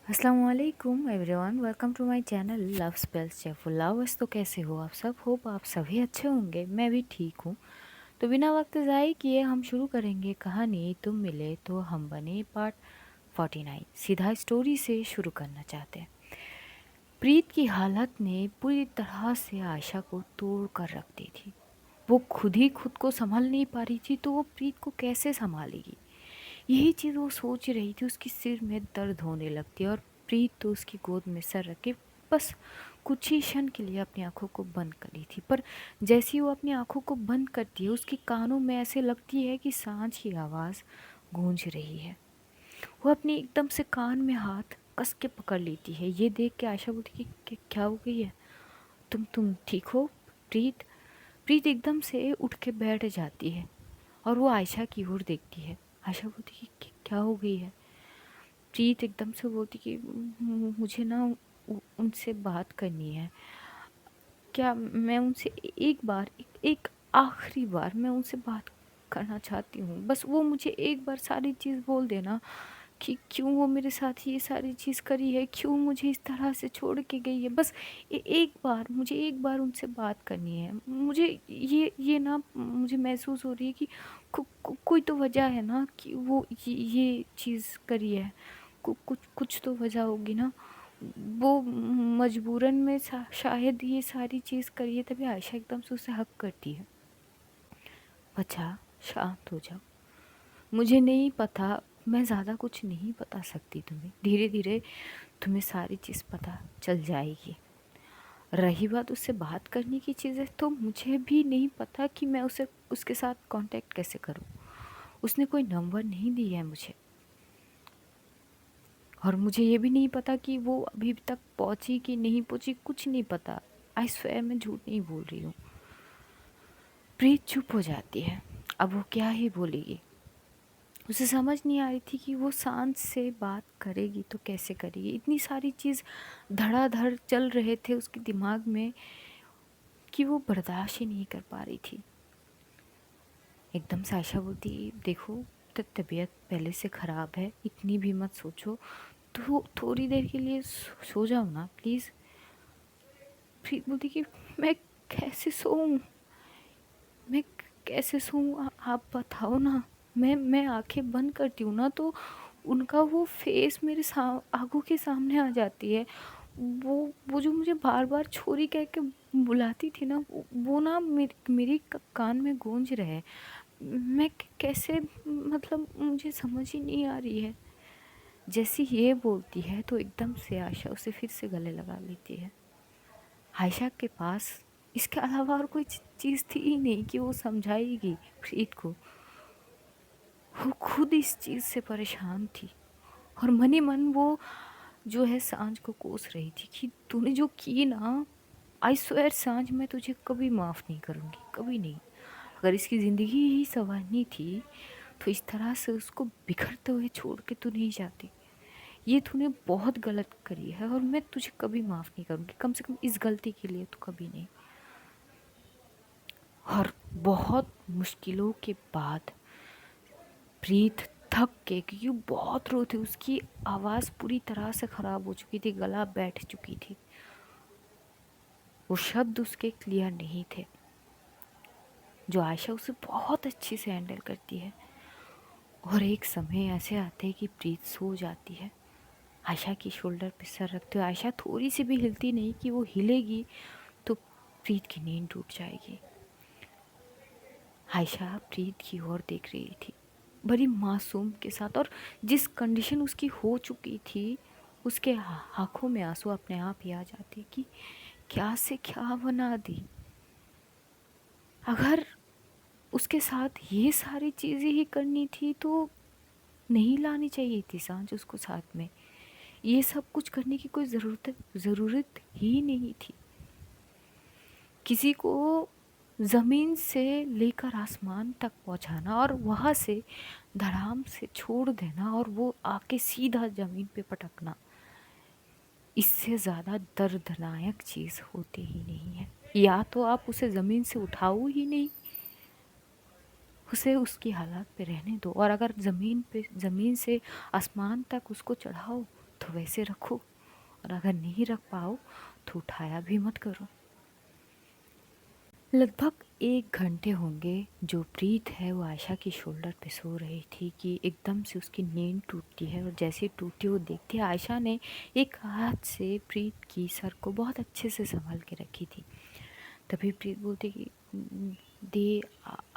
अस्सलामुअलैकुम everyone, welcome to my channel love spells cheerful lovers. तो कैसे हो आप सब? होप आप सभी अच्छे होंगे। मैं भी ठीक हूँ। तो बिना वक्त ज़ाय किए हम शुरू करेंगे कहानी तुम मिले तो हम बने पार्ट 49। सीधा स्टोरी से शुरू करना चाहते हैं। प्रीत की हालत ने पूरी तरह से आयशा को तोड़ कर रख दी थी। वो खुद ही खुद को संभाल नहीं पा रही थी, तो वो प्रीत को कैसे संभालेगी? यही चीज़ वो सोच रही थी। उसकी सिर में दर्द होने लगती और प्रीत तो उसकी गोद में सर रख के बस कुछ ही क्षण के लिए अपनी आंखों को बंद कर ली थी। पर जैसे ही वो अपनी आंखों को बंद करती है, उसके कानों में ऐसे लगती है कि सांझ की आवाज़ गूंज रही है। वो अपनी एकदम से कान में हाथ कस के पकड़ लेती है। ये देख के आयशा बोलती कि क्या हो गई है? तुम ठीक हो प्रीत? प्रीत एकदम से उठ के बैठ जाती है और वो आयशा की ओर देखती है। आयशा बोलती कि क्या हो गई है? प्रीत एकदम से बोलती कि मुझे ना उनसे बात करनी है। क्या मैं उनसे एक बार, एक आखिरी बार मैं उनसे बात करना चाहती हूँ। बस वो मुझे एक बार सारी चीज़ बोल देना कि क्यों वो मेरे साथ ये सारी चीज़ करी है, क्यों मुझे इस तरह से छोड़ के गई है। बस एक बार, मुझे एक बार उनसे बात करनी है। मुझे ये ना मुझे महसूस हो रही है कि कोई तो वजह है ना कि वो ये चीज़ करी है। कुछ कुछ तो वजह होगी ना। वो मजबूरन में शायद ये सारी चीज़ करी है। तभी आयशा एकदम से उसे हक करती है। बच्चा, शांत हो जाओ। मुझे नहीं पता, मैं ज़्यादा कुछ नहीं बता सकती तुम्हें। धीरे धीरे तुम्हें सारी चीज़ पता चल जाएगी। रही बात उससे बात करने की चीज़ है, तो मुझे भी नहीं पता कि मैं उसे उसके साथ कांटेक्ट कैसे करूं। उसने कोई नंबर नहीं दिया है मुझे, और मुझे ये भी नहीं पता कि वो अभी तक पहुंची कि नहीं पहुंची। कुछ नहीं पता। आई स्वेयर, मैं झूठ नहीं बोल रही हूँ। प्रीत चुप हो जाती है। अब वो क्या ही बोलेगी। उसे समझ नहीं आ रही थी कि वो शांत से बात करेगी तो कैसे करेगी। इतनी सारी चीज़ धड़ाधड़ चल रहे थे उसके दिमाग में कि वो बर्दाश्त ही नहीं कर पा रही थी। एकदम से आयशा बोलती, देखो तबीयत पहले से ख़राब है, इतनी भी मत सोचो। तो थोड़ी देर के लिए सो जाओ ना प्लीज़। फिर बोलती कि मैं कैसे सोऊं, मैं कैसे सोऊं? आप बताओ ना। मैं आंखें बंद करती हूँ ना, तो उनका वो फेस मेरे आंखों के सामने आ जाती है। वो जो मुझे बार बार छोरी कह के बुलाती थी ना, वो ना मेरी कान में गूंज रहे हैं। मैं कैसे, मतलब मुझे समझ ही नहीं आ रही है। जैसी ये बोलती है तो एकदम से आयशा उसे फिर से गले लगा लेती है। आयशा के पास इसके अलावा और कोई चीज़ थी ही नहीं कि वो समझाएगी प्रीत को। वो खुद इस चीज़ से परेशान थी और मन ही मन वो जो है सांझ को कोस रही थी कि तूने जो की ना, आई स्वेयर सांझ, मैं तुझे कभी माफ़ नहीं करूँगी, कभी नहीं। अगर इसकी ज़िंदगी ही संवारनी थी तो इस तरह से उसको बिखरते हुए छोड़ के तू नहीं जाती। ये तूने बहुत गलत करी है और मैं तुझे कभी माफ़ नहीं करूँगी, कम से कम इस गलती के लिए तो कभी नहीं। और बहुत मुश्किलों के बाद प्रीत थक के, क्योंकि वो बहुत रो थी, उसकी आवाज़ पूरी तरह से ख़राब हो चुकी थी, गला बैठ चुकी थी, वो शब्द उसके क्लियर नहीं थे जो आयशा उसे बहुत अच्छे से हैंडल करती है। और एक समय ऐसे आते हैं कि प्रीत सो जाती है। आयशा की शोल्डर पे सर रखते हुए आयशा थोड़ी सी भी हिलती नहीं कि वो हिलेगी तो प्रीत की नींद टूट जाएगी। आयशा प्रीत की ओर देख रही थी बड़ी मासूम के साथ, और जिस कंडीशन उसकी हो चुकी थी, उसके आंखों में आंसू अपने आप ही आ जाते कि क्या से क्या बना दी। अगर उसके साथ ये सारी चीज़ें ही करनी थी तो नहीं लानी चाहिए थी सांझ उसको साथ में। ये सब कुछ करने की कोई ज़रूरत ही नहीं थी। किसी को ज़मीन से लेकर आसमान तक पहुंचाना और वहाँ से धड़ाम से छोड़ देना और वो आके सीधा ज़मीन पे पटकना, इससे ज़्यादा दर्दनाक चीज़ होती ही नहीं है। या तो आप उसे ज़मीन से उठाओ ही नहीं, उसे उसकी हालात पे रहने दो, और अगर ज़मीन से आसमान तक उसको चढ़ाओ तो तो वैसे रखो, और अगर नहीं रख पाओ तो उठाया भी मत करो। लगभग 1 घंटे होंगे जो प्रीत है वो आयशा की शोल्डर पे सो रही थी कि एकदम से उसकी नींद टूटती है, और जैसे टूटी वो देखती है आयशा ने एक हाथ से प्रीत की सर को बहुत अच्छे से संभाल के रखी थी। तभी प्रीत बोलती कि दी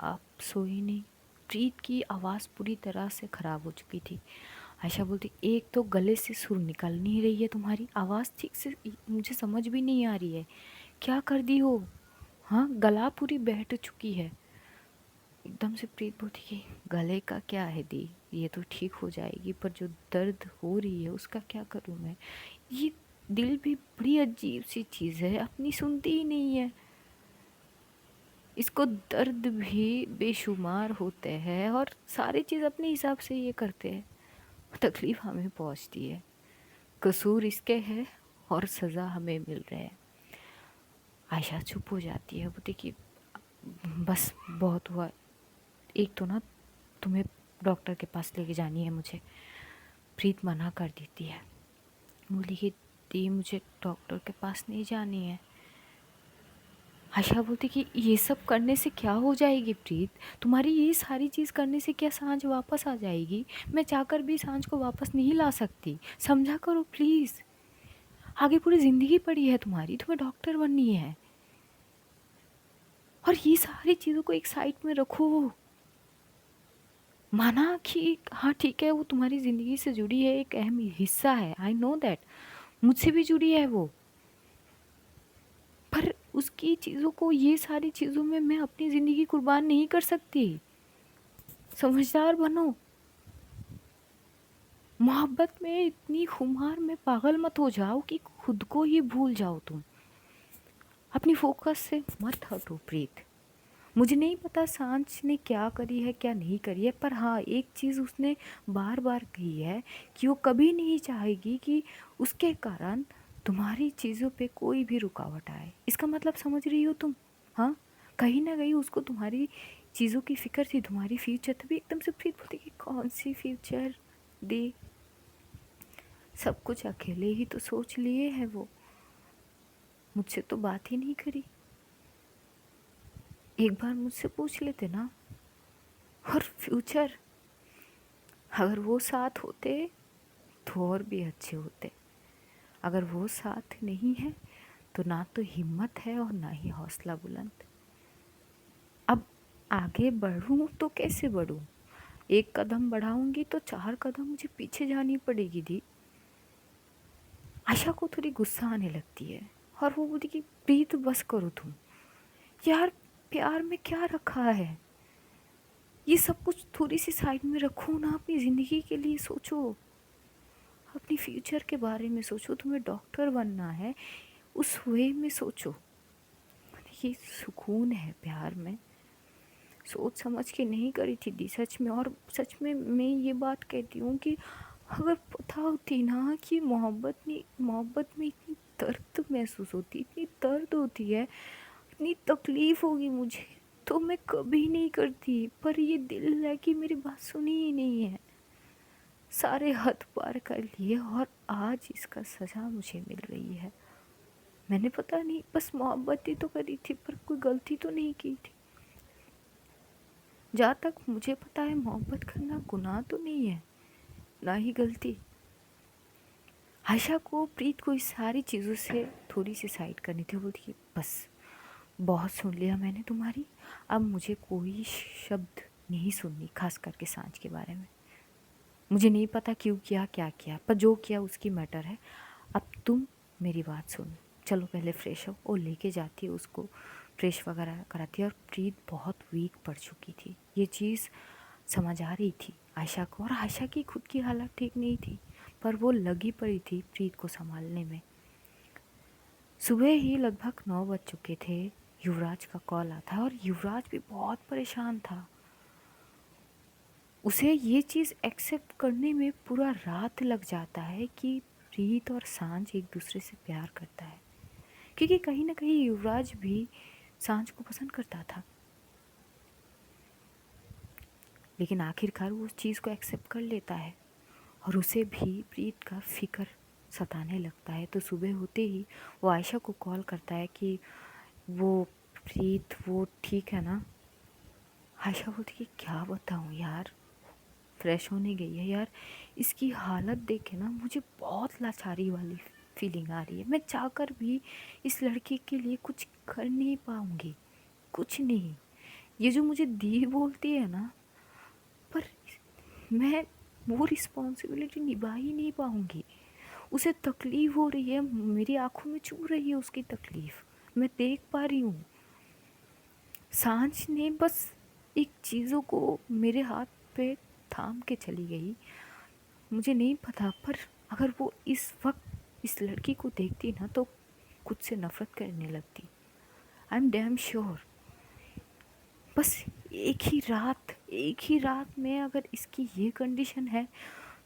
आप सोई नहीं। प्रीत की आवाज़ पूरी तरह से ख़राब हो चुकी थी। आयशा बोलती, एक तो गले से सुर निकल नहीं रही है, तुम्हारी आवाज़ ठीक से मुझे समझ भी नहीं आ रही है, क्या कर दी हो? हाँ, गला पूरी बैठ चुकी है। एकदम से प्रीत बोलती कि गले का क्या है दी, ये तो ठीक हो जाएगी, पर जो दर्द हो रही है उसका क्या करूँ मैं? ये दिल भी बड़ी अजीब सी चीज़ है, अपनी सुनती ही नहीं है। इसको दर्द भी बेशुमार होते हैं और सारी चीज़ अपने हिसाब से ये करते हैं, तकलीफ़ हमें पहुंचती है। कसूर इसके है और सज़ा हमें मिल रहा है। आयशा चुप हो जाती है, बोलती कि बस बहुत हुआ, एक तो ना तुम्हें डॉक्टर के पास लेके जानी है मुझे। प्रीत मना कर देती है, बोली कि दी मुझे डॉक्टर के पास नहीं जानी है। आयशा बोलती कि ये सब करने से क्या हो जाएगी प्रीत, तुम्हारी ये सारी चीज़ करने से क्या सांझ वापस आ जाएगी? मैं चाहकर भी सांझ को वापस नहीं ला सकती, समझा करो प्लीज़। आगे पूरी ज़िंदगी पड़ी है तुम्हारी, तुम्हें डॉक्टर बननी है, और ये सारी चीज़ों को एक साइड में रखो। माना कि हाँ ठीक है, वो तुम्हारी ज़िंदगी से जुड़ी है, एक अहम हिस्सा है, आई नो दैट, मुझसे भी जुड़ी है वो, पर उसकी चीज़ों को, ये सारी चीज़ों में मैं अपनी ज़िंदगी कुर्बान नहीं कर सकती। समझदार बनो। मोहब्बत में इतनी खुमार में पागल मत हो जाओ कि खुद को ही भूल जाओ तुम। अपनी फोकस से मत हटो प्रीत। मुझे नहीं पता सांझ ने क्या करी है क्या नहीं करी है, पर हाँ एक चीज़ उसने बार बार कही है कि वो कभी नहीं चाहेगी कि उसके कारण तुम्हारी चीज़ों पे कोई भी रुकावट आए। इसका मतलब समझ रही हो तुम? हाँ, कहीं ना कहीं उसको तुम्हारी चीज़ों की फ़िक्र थी, तुम्हारी फ्यूचर। तभी एकदम से प्रीत बोलती कि कौन सी फ्यूचर दी, सब कुछ अकेले ही तो सोच लिए है वो, मुझसे तो बात ही नहीं करी। एक बार मुझसे पूछ लेते ना। और फ्यूचर, अगर वो साथ होते तो और भी अच्छे होते। अगर वो साथ नहीं है तो ना तो हिम्मत है और ना ही हौसला बुलंद। अब आगे बढ़ूं तो कैसे बढ़ूं? एक कदम बढ़ाऊंगी तो 4 कदम मुझे पीछे जानी पड़ेगी दी। आशा को थोड़ी गुस्सा आने लगती है और वो बोलती कि प्रीत बस करो तुम, यार प्यार में क्या रखा है? ये सब कुछ थोड़ी सी साइड में रखो ना, अपनी ज़िंदगी के लिए सोचो, अपनी फ्यूचर के बारे में सोचो। तुम्हें डॉक्टर बनना है, उस वे में सोचो। ये सुकून है प्यार में, सोच समझ के नहीं करी थी दी सच में। और सच में मैं ये बात कहती हूँ कि अगर पता होती ना कि मोहब्बत में इतनी दर्द महसूस होती, इतनी दर्द होती है, इतनी तकलीफ़ होगी मुझे, तो मैं कभी नहीं करती। पर ये दिल है कि मेरी बात सुनी ही नहीं है, सारे हद पार कर लिए और आज इसका सज़ा मुझे मिल रही है। मैंने पता नहीं बस मोहब्बत ही तो करी थी, पर कोई गलती तो नहीं की थी। जहाँ तक मुझे पता है मोहब्बत करना गुनाह तो नहीं है, ना ही गलती। आयशा को, प्रीत को इस सारी चीज़ों से थोड़ी सी साइड करनी थी। बोलती कि बस बहुत सुन लिया मैंने तुम्हारी, अब मुझे कोई शब्द नहीं सुननी, खास करके सांझ के बारे में। मुझे नहीं पता क्यों किया क्या किया, पर जो किया उसकी मैटर है। अब तुम मेरी बात सुनो, चलो पहले फ्रेश हो। और लेके जाती है उसको, फ्रेश वगैरह कराती है। और प्रीत बहुत वीक पड़ चुकी थी, ये चीज़ समझ आ रही थी आयशा को, और आयशा की खुद की हालत ठीक नहीं थी, पर वो लगी पड़ी थी प्रीत को संभालने में। सुबह ही लगभग 9 बज चुके थे, युवराज का कॉल आता है, और युवराज भी बहुत परेशान था। उसे ये चीज़ एक्सेप्ट करने में पूरा रात लग जाता है कि प्रीत और सांझ एक दूसरे से प्यार करता है, क्योंकि कहीं ना कहीं युवराज भी सांझ को पसंद करता था। लेकिन आखिरकार वो उस चीज़ को एक्सेप्ट कर लेता है और उसे भी प्रीत का फिक्र सताने लगता है। तो सुबह होते ही वो आयशा को कॉल करता है कि वो प्रीत वो ठीक है ना। आयशा बोलती कि क्या बताऊँ यार, फ्रेश होने गई है यार, इसकी हालत देख के ना मुझे बहुत लाचारी वाली फीलिंग आ रही है। मैं चाहकर भी इस लड़के के लिए कुछ कर नहीं पाऊँगी, कुछ नहीं। ये जो मुझे दी बोलती है ना, पर मैं वो रिस्पॉन्सिबिलिटी निभा ही नहीं पाऊँगी। उसे तकलीफ़ हो रही है, मेरी आँखों में चुभ रही है उसकी तकलीफ़, मैं देख पा रही हूँ। सांझ ने बस एक चीज़ों को मेरे हाथ पे थाम के चली गई। मुझे नहीं पता, पर अगर वो इस वक्त इस लड़की को देखती ना तो खुद से नफ़रत करने लगती। I am damn sure. बस एक ही रात में अगर इसकी ये कंडीशन है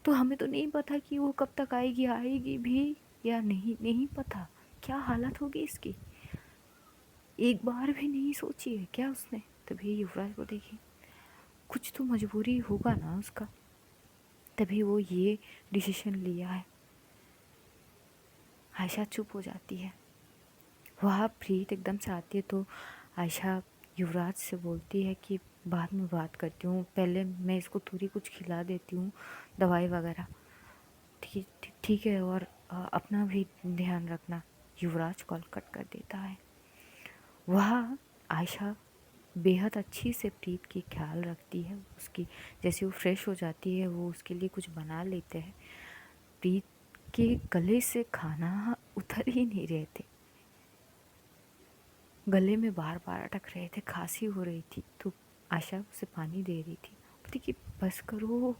तो हमें तो नहीं पता कि वो कब तक आएगी, आएगी भी या नहीं, नहीं पता क्या हालत होगी इसकी। एक बार भी नहीं सोची है क्या उसने? तभी युवराज को देखी, कुछ तो मजबूरी होगा ना उसका, तभी वो ये डिसीजन लिया है। आयशा चुप हो जाती है। वहाँ प्रीत एकदम से आती है तो आयशा युवराज से बोलती है कि बाद में बात करती हूँ, पहले मैं इसको थोड़ी कुछ खिला देती हूँ, दवाई वगैरह। ठीक है, और अपना भी ध्यान रखना। युवराज कॉल कट कर देता है। वह आयशा बेहद अच्छी से प्रीत की ख्याल रखती है उसकी। जैसे वो फ्रेश हो जाती है वो उसके लिए कुछ बना लेते हैं। प्रीत के गले से खाना उतर ही नहीं रहे थे, गले में बार बार अटक रहे थे, खांसी हो रही थी। तो आशा उसे पानी दे रही थी, बोलती कि बस करो,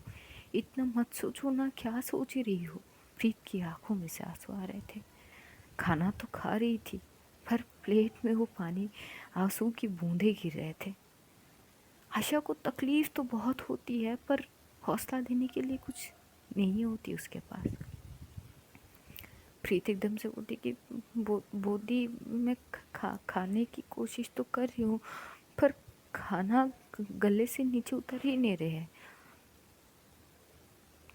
इतना मत सोचो ना, क्या सोच रही हो। प्रीत की आंखों में से आंसू आ रहे थे। खाना तो खा रही थी पर प्लेट में वो पानी, आंसू की बूंदें गिर रहे थे। आशा को तकलीफ तो बहुत होती है पर हौसला देने के लिए कुछ नहीं होती उसके पास। प्रीत एकदम से बोलती कि बोदी मैं खाने की कोशिश तो कर रही हूँ पर खाना गले से नीचे उतर ही नहीं रहे हैं।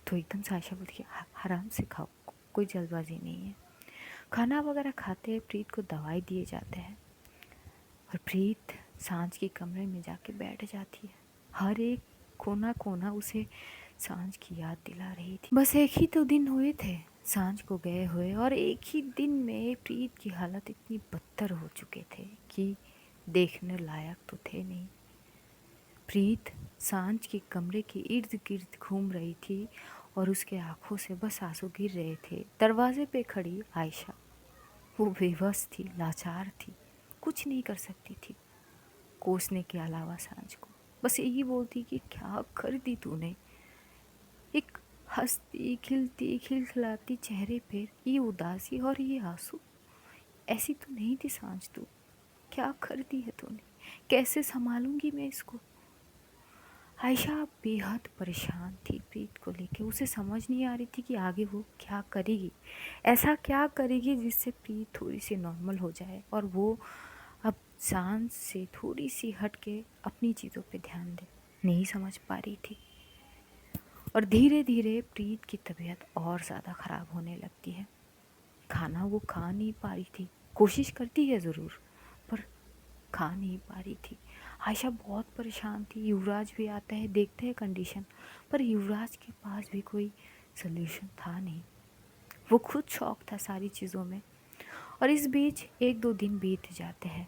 तो एकदम से आयशा बोलती कि आराम से खाओ, कोई जल्दबाजी नहीं है। खाना वगैरह खाते हैं, प्रीत को दवाई दिए जाते हैं और प्रीत सांझ के कमरे में जाके बैठ जाती है। हर एक कोना कोना उसे सांझ की याद दिला रही थी। बस एक ही तो दिन हुए थे सांझ को गए हुए और एक ही दिन में प्रीत की हालत इतनी बदतर हो चुके थे कि देखने लायक तो थे नहीं। प्रीत सांझ के कमरे के इर्द गिर्द घूम रही थी और उसके आंखों से बस आंसू गिर रहे थे। दरवाजे पे खड़ी आयशा, वो बेबस थी, लाचार थी, कुछ नहीं कर सकती थी कोसने के अलावा सांझ को। बस यही बोलती कि क्या कर दी तूने। एक हंसती खिलती खिलखिलाती चेहरे पर ये उदासी और ये आंसू, ऐसी तो नहीं थी सांझ तू, क्या कर दी है तूने, कैसे संभालूंगी मैं इसको। आयशा बेहद परेशान थी प्रीत को लेके। उसे समझ नहीं आ रही थी कि आगे वो क्या करेगी, ऐसा क्या करेगी जिससे प्रीत थोड़ी सी नॉर्मल हो जाए और वो अब सांस से थोड़ी सी हट के अपनी चीज़ों पे ध्यान दे। नहीं समझ पा रही थी और धीरे धीरे प्रीत की तबीयत और ज़्यादा ख़राब होने लगती है। खाना वो खा नहीं पा रही थी, कोशिश करती है ज़रूर पर खा नहीं पा रही थी। आयशा बहुत परेशान थी। युवराज भी आता है, देखते हैं कंडीशन, पर युवराज के पास भी कोई सल्यूशन था नहीं। वो खुद शौक था सारी चीज़ों में। और इस बीच एक दो दिन बीत जाते हैं,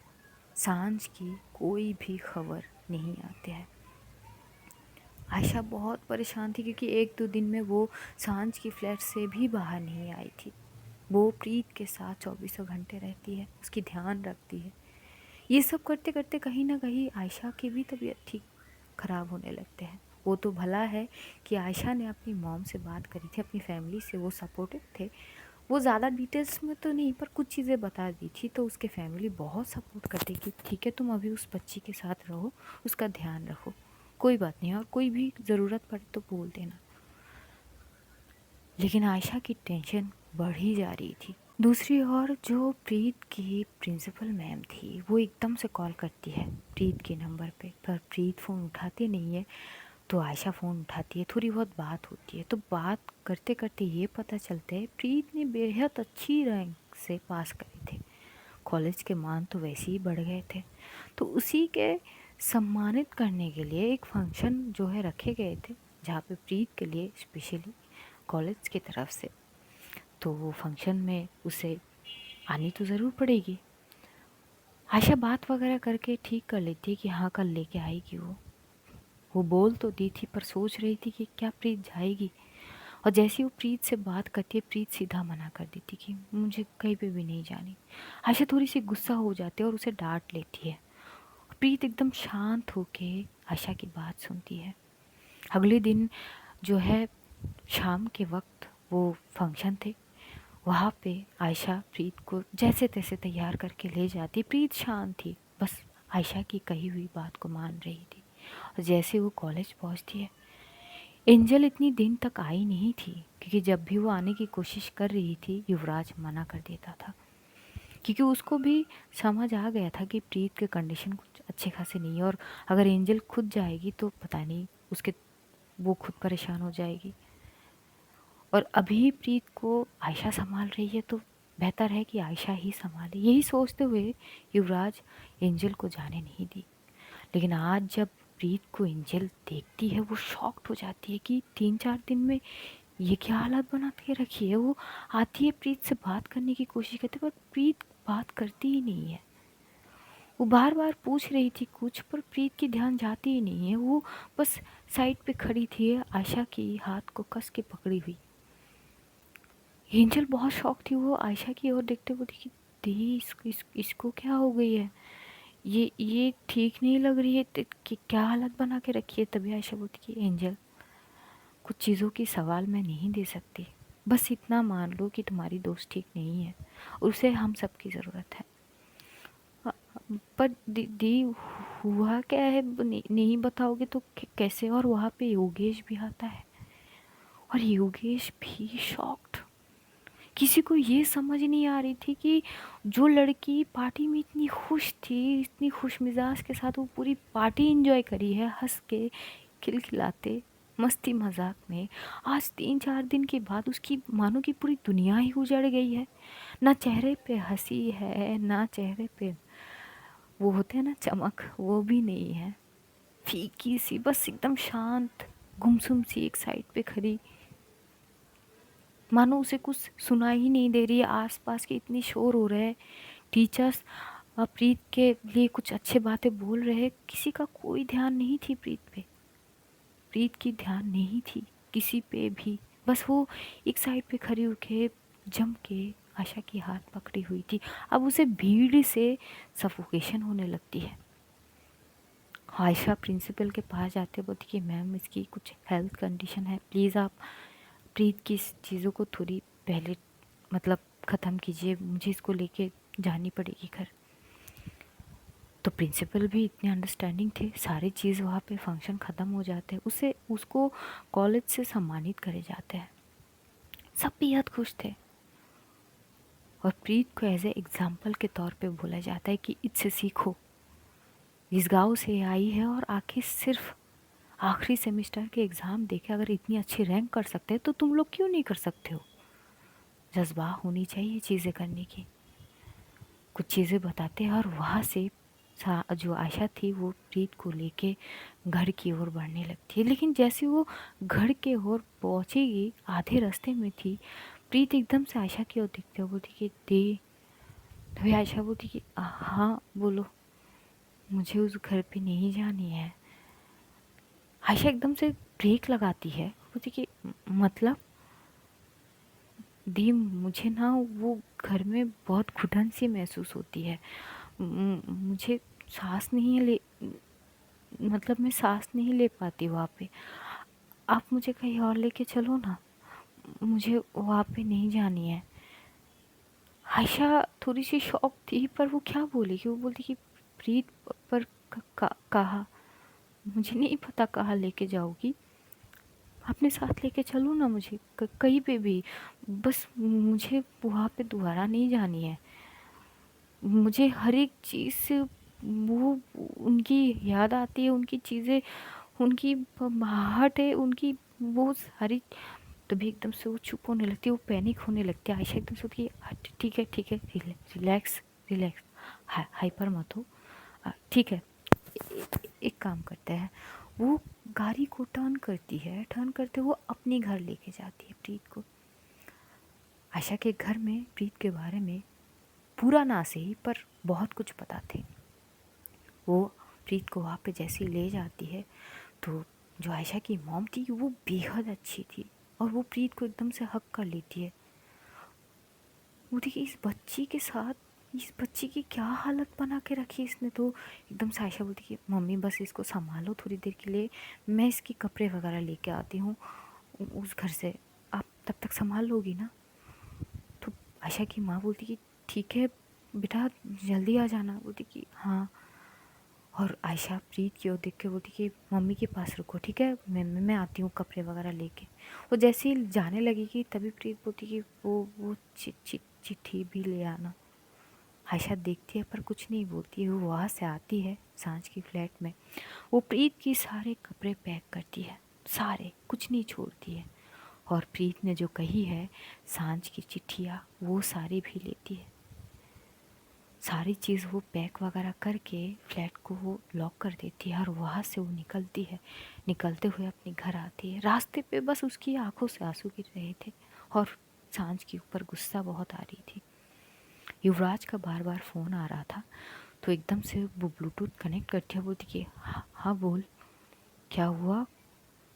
सांझ की कोई भी खबर नहीं आती है। आयशा बहुत परेशान थी क्योंकि एक दो दिन में वो सांझ की फ्लैट से भी बाहर नहीं आई थी। वो प्रीत के साथ चौबीसों घंटे रहती है, उसकी ध्यान रखती है। ये सब करते करते कहीं ना कहीं आयशा की भी तबीयत ठीक ख़राब होने लगते हैं। वो तो भला है कि आयशा ने अपनी मॉम से बात करी थी, अपनी फैमिली से, वो सपोर्टिव थे। वो ज़्यादा डिटेल्स में तो नहीं पर कुछ चीज़ें बता दी थी, तो उसके फैमिली बहुत सपोर्ट करती कि ठीक है तुम अभी उस बच्ची के साथ रहो, उसका ध्यान रखो, कोई बात नहीं, और कोई भी ज़रूरत पड़े तो बोल देना। लेकिन आयशा की टेंशन बढ़ ही जा रही थी। दूसरी ओर जो प्रीत की प्रिंसिपल मैम थी वो एकदम से कॉल करती है प्रीत के नंबर पे, पर प्रीत फ़ोन उठाती नहीं है। तो आयशा फ़ोन उठाती है, थोड़ी बहुत बात होती है। तो बात करते करते ये पता चलता है प्रीत ने बेहद अच्छी रैंक से पास करे थे, कॉलेज के मान तो वैसे ही बढ़ गए थे। तो उसी के सम्मानित करने के लिए एक फंक्शन जो है रखे गए थे, जहाँ पे प्रीत के लिए स्पेशली कॉलेज की तरफ से। तो वो फंक्शन में उसे आनी तो ज़रूर पड़ेगी। आशा बात वगैरह करके ठीक कर लेती है कि हाँ कल लेके आएगी वो बोल तो दी थी, पर सोच रही थी कि क्या प्रीत जाएगी। और जैसे ही वो प्रीत से बात करती है, प्रीत सीधा मना कर देती कि मुझे कहीं पे भी नहीं जानी। आशा थोड़ी सी गुस्सा हो जाती है और उसे डांट लेती है। प्रीत एकदम शांत होके आशा की बात सुनती है। अगले दिन जो है शाम के वक्त वो फंक्शन थे, वहाँ पे आयशा प्रीत को जैसे तैसे तैयार करके ले जाती। प्रीत शांत थी, बस आयशा की कही हुई बात को मान रही थी। और जैसे वो कॉलेज पहुँचती है, एंजल इतनी दिन तक आई नहीं थी, क्योंकि जब भी वो आने की कोशिश कर रही थी युवराज मना कर देता था, क्योंकि उसको भी समझ आ गया था कि प्रीत के कंडीशन कुछ अच्छे खासे नहीं है, और अगर एंजल खुद जाएगी तो पता नहीं उसके वो खुद परेशान हो जाएगी। और अभी प्रीत को आयशा संभाल रही है, तो बेहतर है कि आयशा ही संभाले। यही सोचते हुए युवराज एंजल को जाने नहीं दी। लेकिन आज जब प्रीत को एंजल देखती है, वो शॉक्ड हो जाती है कि 3-4 दिन में ये क्या हालत बना के रखी है। वो आती है, प्रीत से बात करने की कोशिश करती है, पर प्रीत बात करती ही नहीं है। वो बार बार पूछ रही थी कुछ, पर प्रीत की ध्यान जाती ही नहीं है। वो बस साइड पे खड़ी थी, आयशा की हाथ को कस के पकड़ी हुई। एंजल बहुत शौक थी, वो आयशा की ओर देखते हुए देखी, दी इसको क्या हो गई है, ये ठीक नहीं लग रही है, कि क्या हालत बना के रखी है। तभी आयशा बोलती कि एंजल, कुछ चीज़ों की सवाल मैं नहीं दे सकती, बस इतना मान लो कि तुम्हारी दोस्त ठीक नहीं है, उसे हम सबकी ज़रूरत है। अ, पर दीदी, हुआ क्या है, नहीं बताओगे तो कैसे। और वहाँ पे योगेश भी आता है, और योगेश भी शॉक्ड। किसी को ये समझ नहीं आ रही थी कि जो लड़की पार्टी में इतनी खुश थी, इतनी खुश मिजाज के साथ वो पूरी पार्टी एंजॉय करी है, हंस के खिलखिलाते मस्ती मजाक में, आज 3-4 दिन के बाद उसकी मानो कि पूरी दुनिया ही उजड़ गई है। ना चेहरे पे हंसी है, ना चेहरे पे वो होते हैं ना चमक, वो भी नहीं है। फीकी सी, बस एकदम शांत गुमसुम सी एक साइड पे खड़ी, मानो उसे कुछ सुनाई ही नहीं दे रही है। आसपास के इतनी शोर हो रहे हैं, टीचर्स प्रीत के लिए कुछ अच्छे बातें बोल रहे हैं, किसी का कोई ध्यान नहीं थी प्रीत पे। प्रीत की ध्यान नहीं थी किसी पे भी, बस वो एक साइड पे खड़ी होके जम के आशा की हाथ पकड़ी हुई थी। अब उसे भीड़ से सफोकेशन होने लगती है। आयशा प्रिंसिपल के पास जाते बोलती कि मैम, इसकी कुछ हेल्थ कंडीशन है, प्लीज़ आप प्रीत की इस चीज़ों को थोड़ी पहले मतलब ख़त्म कीजिए, मुझे इसको लेके जानी पड़ेगी घर। तो प्रिंसिपल भी इतने अंडरस्टैंडिंग थे, सारी चीज़ वहाँ पे फंक्शन ख़त्म हो जाते हैं, उसको कॉलेज से सम्मानित करे जाते हैं। सब बेहद खुश थे, और प्रीत को एज ए एग्ज़ाम्पल के तौर पे बोला जाता है कि इससे सीखो, इस गांव से आई है और आखिर सिर्फ आखिरी सेमेस्टर के एग्ज़ाम देके अगर इतनी अच्छी रैंक कर सकते हैं, तो तुम लोग क्यों नहीं कर सकते हो। जज्बा होनी चाहिए चीज़ें करने की। कुछ चीज़ें बताते हैं, और वहाँ से जो आशा थी वो प्रीत को लेके घर की ओर बढ़ने लगती है। लेकिन जैसे वो घर के ओर पहुँचेगी, आधे रास्ते में थी, प्रीत एकदम से आशा की ओर देखते हुए बोलती कि दे। तभी आशा बोलती कि हाँ बोलो, मुझे उस घर पे नहीं जानी है। आयशा एकदम से ब्रेक लगाती है, बोलती कि मतलब दी, मुझे ना वो घर में बहुत घुटन सी महसूस होती है, मुझे सांस नहीं ले, मतलब मैं सांस नहीं ले पाती वहाँ पे, आप मुझे कहीं और लेके चलो ना, मुझे वहाँ पे नहीं जानी है। आयशा थोड़ी सी शॉक थी, पर वो क्या बोलेगी। वो बोलती कि प्रीत, पर कहा, मुझे नहीं पता कहाँ लेके जाओगी, अपने साथ लेके चलो ना मुझे, कहीं पे भी, बस मुझे वहाँ पे दोबारा नहीं जानी है। मुझे हर एक चीज़ से वो उनकी याद आती है, उनकी चीज़ें उनकी आहट है, उनकी वो सारी, तभी एकदम से वो चुप होने लगती है, वो पैनिक होने लगती है। आयशा एकदम से होती है, ठीक है, रिलैक्स रिलैक्स, हाइपर मत हो, ठीक है, एक काम करते हैं। वो गाड़ी को टर्न करती है, टर्न करते वो अपने घर लेके जाती है प्रीत को। आयशा के घर में प्रीत के बारे में पूरा ना सही पर बहुत कुछ पता थे। वो प्रीत को वहाँ पे जैसे ही ले जाती है तो जो आयशा की मॉम थी वो बेहद अच्छी थी और वो प्रीत को एकदम से हक कर लेती है। वो देखिए इस बच्ची की क्या हालत बना के रखी इसने, तो एकदम से आयशा बोलती कि मम्मी बस इसको संभालो थोड़ी देर के लिए, मैं इसकी कपड़े वगैरह लेके आती हूँ उस घर से, आप तब तक संभाल लोगी ना। तो आयशा की माँ बोलती कि ठीक है बेटा, जल्दी आ जाना। बोलती कि हाँ। और आयशा प्रीत की ओर देख के बोलती कि मम्मी के पास रुको, ठीक है, मैं आती हूँ कपड़े वगैरह लेके। वो जैसे ही जाने लगेगी तभी प्रीत बोलती कि वो चिट्ठी भी ले आना। आयशा देखती है पर कुछ नहीं बोलती है। वो वहाँ से आती है सांझ की फ्लैट में, वो प्रीत की सारे कपड़े पैक करती है, सारे, कुछ नहीं छोड़ती है। और प्रीत ने जो कही है सांझ की चिट्ठियाँ वो सारी भी लेती है। सारी चीज़ वो पैक वगैरह करके फ्लैट को वो लॉक कर देती है और वहाँ से वो निकलती है। निकलते हुए अपने घर आती है। रास्ते पे बस उसकी आंखों से आंसू गिर रहे थे और सांझ के ऊपर गुस्सा बहुत आ रही थी। युवराज का बार बार फ़ोन आ रहा था तो एकदम से वो ब्लूटूथ कनेक्ट करती है, बोलती कि हाँ बोल, क्या हुआ,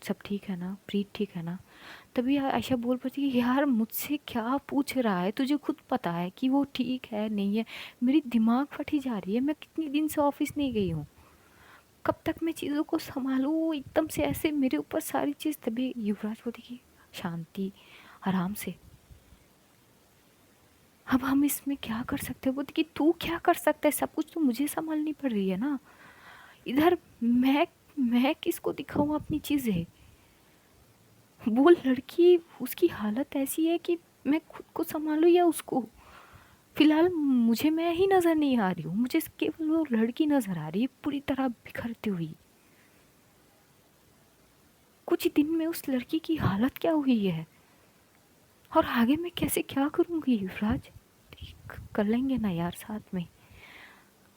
सब ठीक है ना, प्रीत ठीक है ना। तभी आयशा बोल पड़ती कि यार मुझसे क्या पूछ रहा है, तुझे खुद पता है कि वो ठीक है नहीं है। मेरी दिमाग फटी जा रही है, मैं कितनी दिन से ऑफिस नहीं गई हूँ, कब तक मैं चीज़ों को संभालूँ, एकदम से ऐसे मेरे ऊपर सारी चीज़। तभी युवराज बोलती कि शांति, आराम से, अब हम इसमें क्या कर सकते हैं। बोलती कि तू क्या कर सकता है, सब कुछ तो मुझे संभालनी पड़ रही है ना। इधर मैं किसको दिखाऊँ अपनी चीज़ें। वो लड़की, उसकी हालत ऐसी है कि मैं खुद को संभालूँ या उसको। फिलहाल मुझे मैं ही नज़र नहीं आ रही हूँ, मुझे केवल वो लड़की नज़र आ रही है पूरी तरह बिखरती हुई। कुछ दिन में उस लड़की की हालत क्या हुई है और आगे मैं कैसे क्या करूँगी युवराज। कर लेंगे ना यार साथ में।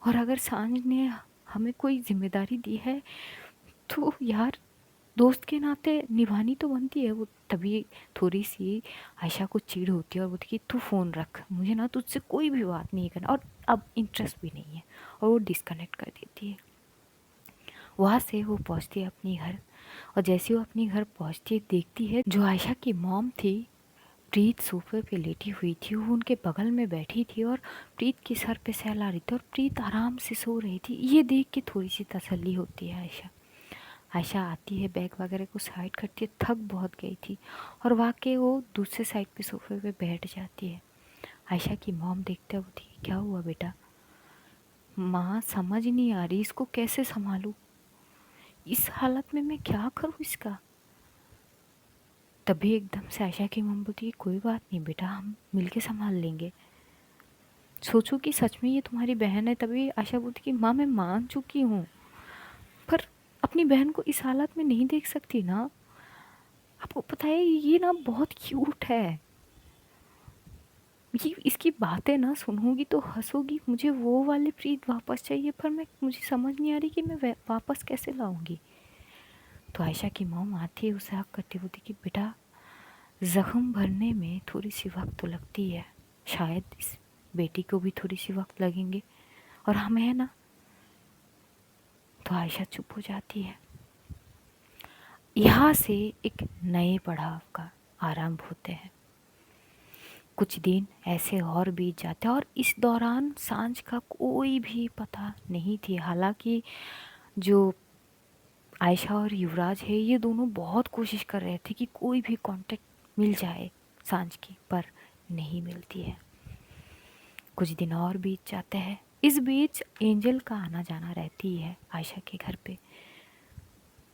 और अगर सांझ ने हमें कोई जिम्मेदारी दी है तो यार दोस्त के नाते निभानी तो बनती है। वो तभी थोड़ी सी आयशा को चिढ़ होती है और बोलती कि तू फ़ोन रख, मुझे ना तुझसे कोई भी बात नहीं करना और अब इंटरेस्ट भी नहीं है, और वो डिस्कनेक्ट कर देती है। वहाँ से वो पहुँचती है अपनी घर और जैसे वो अपनी घर पहुँचती है देखती है जो आयशा की मॉम थी प्रीत सोफे पे लेटी हुई थी, वो उनके बगल में बैठी थी और प्रीत के सर पे सहला रही थी और प्रीत आराम से सो रही थी। ये देख के थोड़ी सी तसल्ली होती है। आयशा आती है, बैग वगैरह को साइड करती है, थक बहुत गई थी और वाकई वो दूसरे साइड पे सोफे पे बैठ जाती है। आयशा की मॉम देखते हुए थी, क्या हुआ बेटा। माँ समझ नहीं आ रही, इसको कैसे संभालूं, इस हालत में मैं क्या करूँ इसका। तभी एकदम से आयशा की मॉम बोलती है कोई बात नहीं बेटा, हम मिलके संभाल लेंगे। सोचो कि सच में ये तुम्हारी बहन है। तभी आयशा बोलती कि माँ मैं मान चुकी हूँ पर अपनी बहन को इस हालत में नहीं देख सकती ना। आपको पता है ये ना बहुत क्यूट है, ये इसकी बातें ना सुनूंगी तो हंसोगी। मुझे वो वाली प्रीत वापस चाहिए पर मुझे समझ नहीं आ रही कि मैं वापस कैसे लाऊंगी। तो आयशा की मॉम आती है, उसे हक करती बोलती कि बेटा ज़ख्म भरने में थोड़ी सी वक्त तो लगती है, शायद इस बेटी को भी थोड़ी सी वक्त लगेंगे और हम है ना। तो आयशा चुप हो जाती है। यहाँ से एक नए पड़ाव का आरंभ होते हैं। कुछ दिन ऐसे और बीत जाते हैं और इस दौरान सांझ का कोई भी पता नहीं थी। हालांकि जो आयशा और युवराज है ये दोनों बहुत कोशिश कर रहे थे कि कोई भी कांटेक्ट मिल जाए सांझ की, पर नहीं मिलती है। कुछ दिन और बीत जाते हैं। इस बीच एंजल का आना जाना रहती है आयशा के घर पे।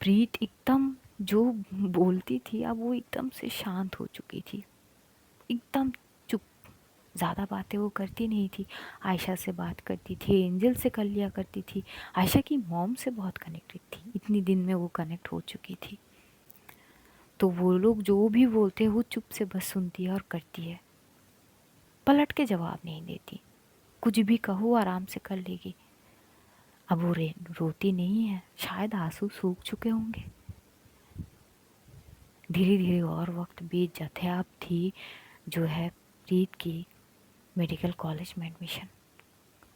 प्रीत एकदम जो बोलती थी अब वो एकदम से शांत हो चुकी थी, एकदम चुप। ज़्यादा बातें वो करती नहीं थी। आयशा से बात करती थी, एंजल से कर लिया करती थी, आयशा की मॉम से बहुत कनेक्टेड थी, इतनी दिन में वो कनेक्ट हो चुकी थी। तो वो लोग जो भी बोलते हैं वो चुप से बस सुनती है और करती है, पलट के जवाब नहीं देती। कुछ भी कहो आराम से कर लेगी। अब वो रोती नहीं है, शायद आंसू सूख चुके होंगे। धीरे धीरे और वक्त बीत जाते हैं। अब थी जो है प्रीत की मेडिकल कॉलेज में एडमिशन,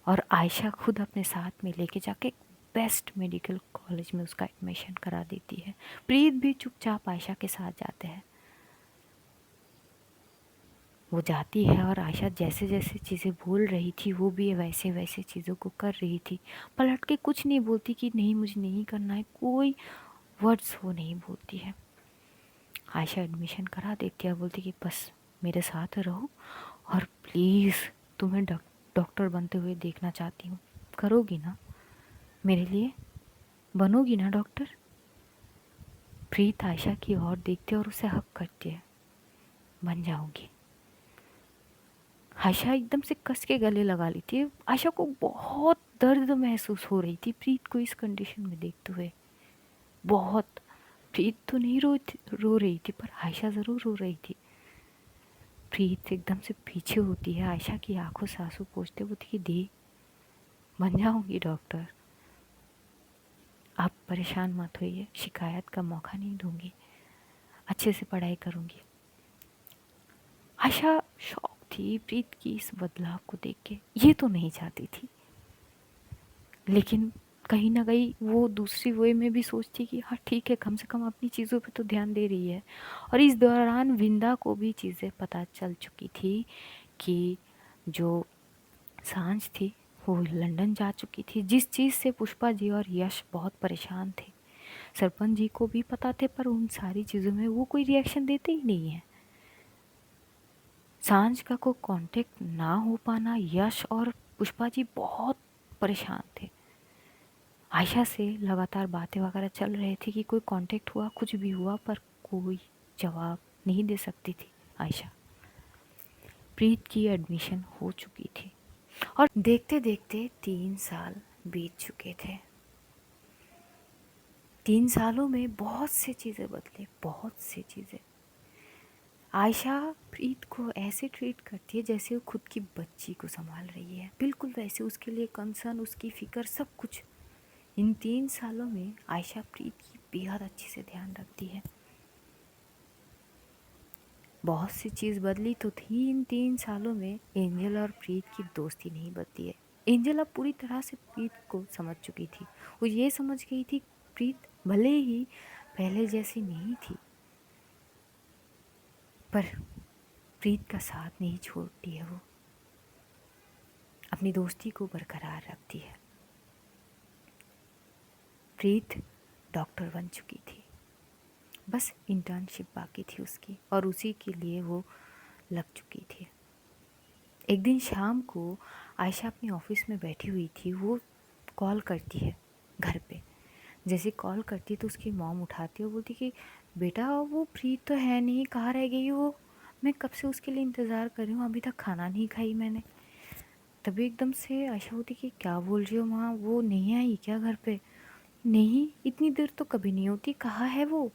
और आयशा खुद अपने साथ में लेके जाके बेस्ट मेडिकल कॉलेज में उसका एडमिशन करा देती है। प्रीत भी चुपचाप आयशा के साथ जाते हैं। वो जाती है और आयशा जैसे जैसे चीज़ें बोल रही थी वो भी वैसे वैसे चीज़ों को कर रही थी। पलट के कुछ नहीं बोलती कि नहीं मुझे नहीं करना है, कोई वर्ड्स वो नहीं बोलती है। आयशा एडमिशन करा देती है, बोलती कि बस मेरे साथ रहो और प्लीज़ तुम्हें डॉक्टर बनते हुए देखना चाहती हूँ। करोगी ना मेरे लिए, बनोगी ना डॉक्टर? प्रीत आयशा की ओर देखती है और उसे हक करती है, बन जाऊंगी। आयशा एकदम से कस के गले लगा ली थी। आयशा को बहुत दर्द महसूस हो रही थी प्रीत को इस कंडीशन में देखते हुए, बहुत। प्रीत तो नहीं रो रही थी, पर आयशा ज़रूर रो रही थी। प्रीत एकदम से पीछे होती है, आयशा की आंखों से आंसू पोंछते हुए कि दी, बन जाऊंगी डॉक्टर, आप परेशान मत होइए, शिकायत का मौका नहीं दूंगी, अच्छे से पढ़ाई करूंगी। आयशा शॉक थी प्रीत की इस बदलाव को देख के। ये तो नहीं चाहती थी, लेकिन कहीं ना कहीं वो दूसरी वे में भी सोचती कि हाँ ठीक है, कम से कम अपनी चीज़ों पे तो ध्यान दे रही है। और इस दौरान विंदा को भी चीज़ें पता चल चुकी थी कि जो सांझ थी वो लंदन जा चुकी थी, जिस चीज़ से पुष्पा जी और यश बहुत परेशान थे। सरपंच जी को भी पता थे, पर उन सारी चीज़ों में वो कोई रिएक्शन देते ही नहीं है। सांझ का को कांटेक्ट ना हो पाना, यश और पुष्पा जी बहुत परेशान थे। आयशा से लगातार बातें वगैरह चल रहे थे कि कोई कांटेक्ट हुआ, कुछ भी हुआ, पर कोई जवाब नहीं दे सकती थी आयशा। प्रीत की एडमिशन हो चुकी थी और देखते देखते 3 साल बीत चुके थे। 3 सालों में बहुत सी चीज़ें बदली, बहुत सी चीज़ें। आयशा प्रीत को ऐसे ट्रीट करती है जैसे वो खुद की बच्ची को संभाल रही है, बिल्कुल वैसे। उसके लिए कंसर्न, उसकी फ़िक्र, सब कुछ। इन 3 सालों में आयशा प्रीत की बेहद अच्छे से ध्यान रखती है। बहुत सी चीज़ बदली तो थी इन 3 सालों में। एंजल और प्रीत की दोस्ती नहीं बदली है। एंजल अब पूरी तरह से प्रीत को समझ चुकी थी। वो ये समझ गई थी प्रीत भले ही पहले जैसी नहीं थी, पर प्रीत का साथ नहीं छोड़ती है। वो अपनी दोस्ती को बरकरार रखती है। प्रीत डॉक्टर बन चुकी थी, बस इंटर्नशिप बाकी थी उसकी, और उसी के लिए वो लग चुकी थी। एक दिन शाम को आयशा अपने ऑफिस में बैठी हुई थी। वो कॉल करती है घर पे। जैसे कॉल करती तो उसकी मॉम उठाती है और बोलती कि बेटा वो प्रीत तो है नहीं, कहाँ रह गई वो, मैं कब से उसके लिए इंतज़ार कर रही हूँ, अभी तक खाना नहीं खाई मैंने। तभी एकदम से आयशा होती कि क्या बोल रही हो माँ, वो नहीं आई क्या घर पे? नहीं, इतनी देर तो कभी नहीं होती, कहाँ है वो?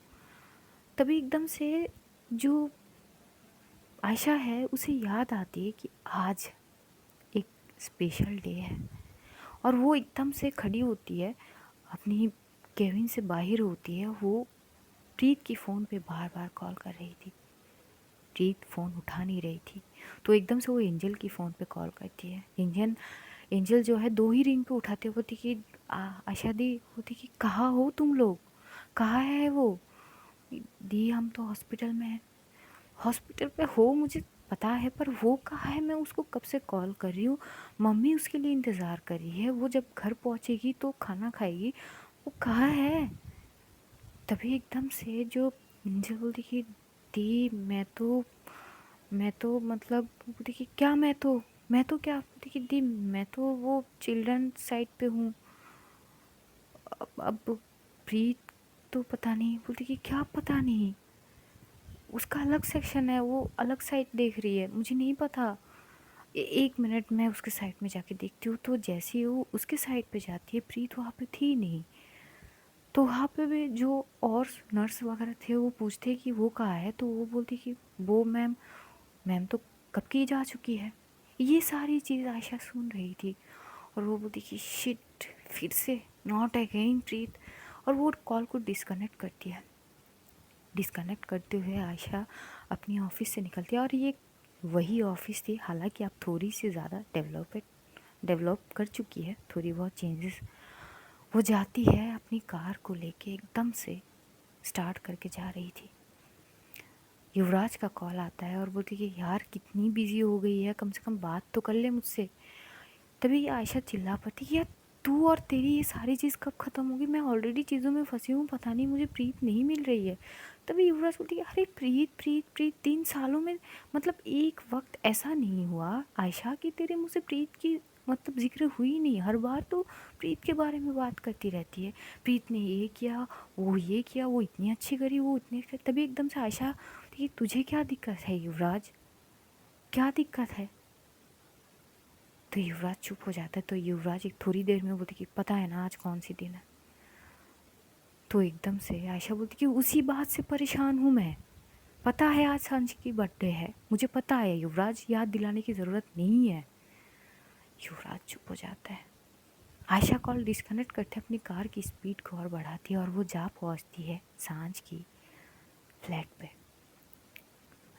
तभी एकदम से जो आयशा है उसे याद आती है कि आज एक स्पेशल डे है, और वो एकदम से खड़ी होती है, अपनी केबिन से बाहर होती है। वो प्रीत की फ़ोन पे बार बार कॉल कर रही थी, प्रीत फ़ोन उठा नहीं रही थी। तो एकदम से वो एंजल की फ़ोन पे कॉल करती है। एंजल जो है 2 ही रिंग पे उठाते होती कि आशा दी होती कि कहाँ हो तुम लोग, कहाँ है वो? दी हम तो हॉस्पिटल में हैं। हॉस्पिटल पे हो मुझे पता है, पर वो कहाँ है? मैं उसको कब से कॉल कर रही हूँ, मम्मी उसके लिए इंतज़ार कर रही है, वो जब घर पहुँचेगी तो खाना खाएगी, वो कहाँ है? तभी एकदम से जो एंजल बोलती कि दी मैं तो मतलब, बोलती कि क्या मैं तो क्या, बोलती कि दी मैं तो वो चिल्ड्रन साइड पे हूँ। अब प्रीत तो पता नहीं, बोलती कि क्या पता नहीं, उसका अलग सेक्शन है, वो अलग साइड देख रही है, मुझे नहीं पता। एक मिनट मैं उसके साइड में जाके देखती हूँ, तो जैसे ही वो उसके साइड पे जाती है, प्रीत वहाँ पे थी नहीं। तो वहाँ पे भी जो और नर्स वगैरह थे वो पूछते कि वो कहाँ है, तो वो बोलती कि वो मैम मैम तो कब की जा चुकी है। ये सारी चीज़ आयशा सुन रही थी और वो बोलती कि शिट, फिर से नॉट अगेन प्रीत, और वो कॉल को डिस्कनेक्ट करती है। डिस्कनेक्ट करते हुए आयशा अपनी ऑफ़िस से निकलती है, और ये वही ऑफ़िस थी, हालांकि अब थोड़ी सी ज़्यादा डेवलप कर चुकी है, थोड़ी बहुत चेंजेस। वो जाती है अपनी कार को लेके, एकदम से स्टार्ट करके जा रही थी। युवराज का कॉल आता है और बोलती कि यार कितनी बिजी हो गई है, कम से कम बात तो कर ले मुझसे। तभी आयशा चिल्ला पड़ती कि यार तू और तेरी ये सारी चीज़ कब ख़त्म होगी, मैं ऑलरेडी चीज़ों में फंसी हूँ, पता नहीं मुझे प्रीत नहीं मिल रही है। तभी युवराज बोलती है अरे प्रीत प्रीत प्रीत, 3 सालों में मतलब एक वक्त ऐसा नहीं हुआ आयशा कि तेरे मुँह से प्रीत की मतलब जिक्र हुई नहीं। हर बार तो प्रीत के बारे में बात करती रहती है, प्रीत ने ये किया, वो ये किया, वो इतनी अच्छी करी, वो इतनी अच्छी। तभी एकदम से आयशा, ठीक तुझे क्या दिक्कत है युवराज, क्या दिक्कत है। तो युवराज चुप हो जाता है। तो युवराज एक थोड़ी देर में बोलती कि पता है ना आज कौन सी दिन है। तो एकदम से आयशा बोलती कि उसी बात से परेशान हूँ मैं, पता है आज सांझ की बर्थडे है, मुझे पता है युवराज, याद दिलाने की ज़रूरत नहीं है। युवराज चुप हो जाता है। आयशा कॉल डिस्कनेक्ट करते अपनी कार की स्पीड को और बढ़ाती है और वो जा पहुँचती है सांझ की फ्लैट पे।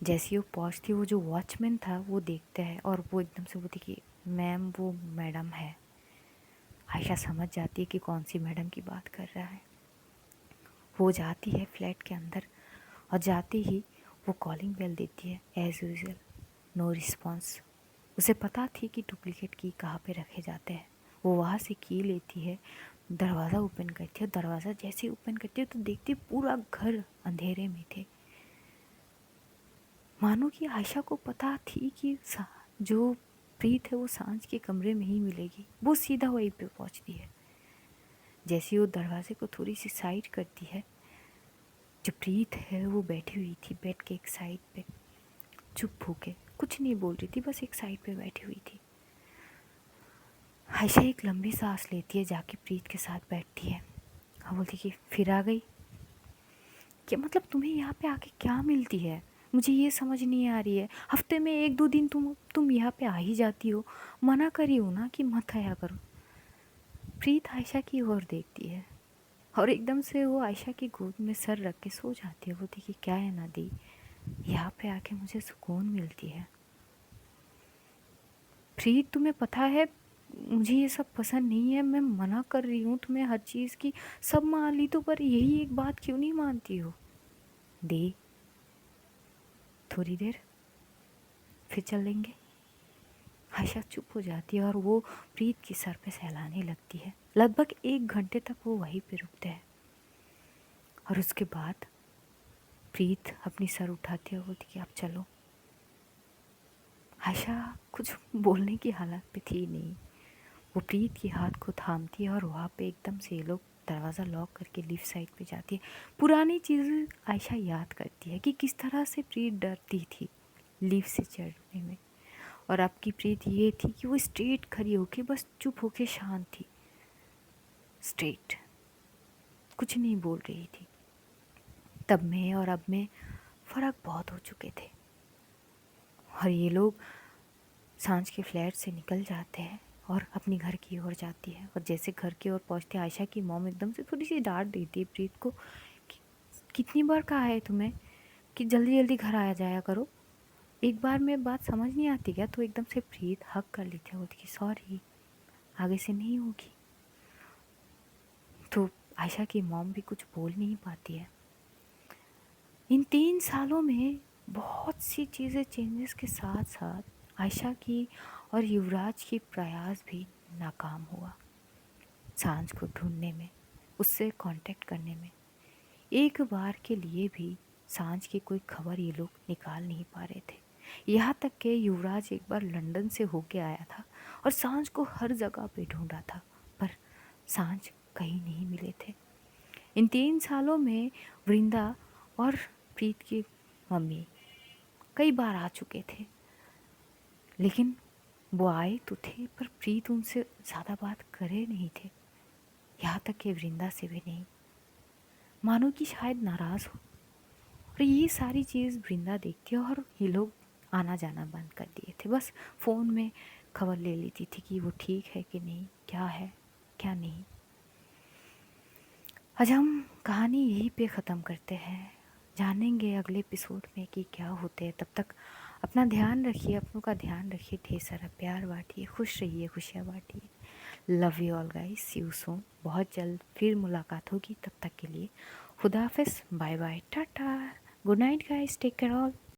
जैसे ही वो पहुँचती है, वो जो वॉचमैन था वो देखता है और वो एकदम से बोलती कि मैम वो मैडम है। आयशा समझ जाती है कि कौन सी मैडम की बात कर रहा है। वो जाती है फ्लैट के अंदर और जाते ही वो कॉलिंग बेल देती है। As usual no response. उसे पता थी कि डुप्लीकेट की कहाँ पे रखे जाते हैं। वो वहाँ से की लेती है, दरवाज़ा ओपन करती है। दरवाज़ा जैसे ओपन करती है तो देखती है पूरा घर अंधेरे में थे। मानो कि आयशा को पता थी कि जो प्रीत है वो सांझ के कमरे में ही मिलेगी। वो सीधा वहीं पे पहुँचती है। जैसे वो दरवाजे को थोड़ी सी साइड करती है, जो प्रीत है वो बैठी हुई थी बेड के एक साइड पे, चुप होके कुछ नहीं बोल रही थी, बस एक साइड पे बैठी हुई थी। आयशा एक लंबी सांस लेती है, जाके प्रीत के साथ बैठती है और बोलती कि फिर आ गई क्या, मतलब तुम्हें यहाँ पे आके क्या मिलती है, मुझे ये समझ नहीं आ रही है। हफ्ते में 1-2 दिन तुम यहाँ पे आ ही जाती हो, मना करी हो ना कि मत आया करो। प्रीत आयशा की ओर देखती है और एकदम से वो आयशा की गोद में सर रख के सो जाती है। बोलती कि क्या है नदी, यहाँ पे आके मुझे सुकून मिलती है। प्रीत तुम्हें पता है मुझे ये सब पसंद नहीं है, मैं मना कर रही हूँ तुम्हें हर चीज़ की, सब मान ली तो पर यही एक बात क्यों नहीं मानती हो। दे थोड़ी देर फिर चल लेंगे। आयशा चुप हो जाती है और वो प्रीत की सर पे सहलाने लगती है। लगभग 1 घंटे तक वो वहीं पे रुकते हैं और उसके बाद प्रीत अपनी सर उठाती है और बोलती कि आप चलो। आयशा कुछ बोलने की हालत पे थी नहीं। वो प्रीत के हाथ को थामती है और वहाँ पे एकदम से ये लोग दरवाज़ा लॉक करके लिफ्ट साइड पे जाती है। पुरानी चीज़ें आयशा याद करती है कि किस तरह से प्रीत डरती थी लिफ्ट से चढ़ने में, और अब की प्रीत ये थी कि वो स्ट्रेट खड़ी होके बस चुप होके शांत थी, स्ट्रेट कुछ नहीं बोल रही थी। तब में और अब में फ़र्क बहुत हो चुके थे और ये लोग सांझ के फ्लैट से निकल जाते हैं और अपनी घर की ओर जाती है। और जैसे घर की ओर पहुँचते आयशा की मॉम एकदम से थोड़ी सी डांट देती है प्रीत को कि कितनी बार कहा है तुम्हें कि जल्दी जल्दी घर आया जाया करो, एक बार में बात समझ नहीं आती क्या। तो एकदम से प्रीत हक कर लेती है, बोलती कि सॉरी आगे से नहीं होगी। तो आयशा की मॉम भी कुछ बोल नहीं पाती है। इन 3 सालों में बहुत सी चीज़ें चेंजेस के साथ साथ आयशा की और युवराज की प्रयास भी नाकाम हुआ सांझ को ढूंढने में, उससे कांटेक्ट करने में। एक बार के लिए भी सांझ की कोई खबर ये लोग निकाल नहीं पा रहे थे। यहाँ तक कि युवराज एक बार लंदन से होके आया था और सांझ को हर जगह पे ढूंढा था, पर सांझ कहीं नहीं मिले थे। इन 3 सालों में वृंदा और प्रीत की मम्मी कई बार आ चुके थे, लेकिन वो आए तो थे पर प्रीत उनसे ज़्यादा बात करे नहीं थे, यहाँ तक कि वृंदा से भी नहीं, मानो कि शायद नाराज़ हो। और ये सारी चीज़ वृंदा देखती और ये लोग आना जाना बंद कर दिए थे। बस फ़ोन में खबर ले लेती थी कि वो ठीक है कि नहीं, क्या है क्या नहीं। आज हम कहानी यहीं पे ख़त्म करते हैं, जानेंगे अगले एपिसोड में कि क्या होते हैं। तब तक अपना ध्यान रखिए, अपनों का ध्यान रखिए, ढेर सारा प्यार बांटिए, खुश रहिए, खुशियाँ बांटिए। Love you all guys, see you soon. बहुत जल्द फिर मुलाकात होगी, तब तक के लिए खुदा हाफिज़, bye bye, tata, good night guys, take care all.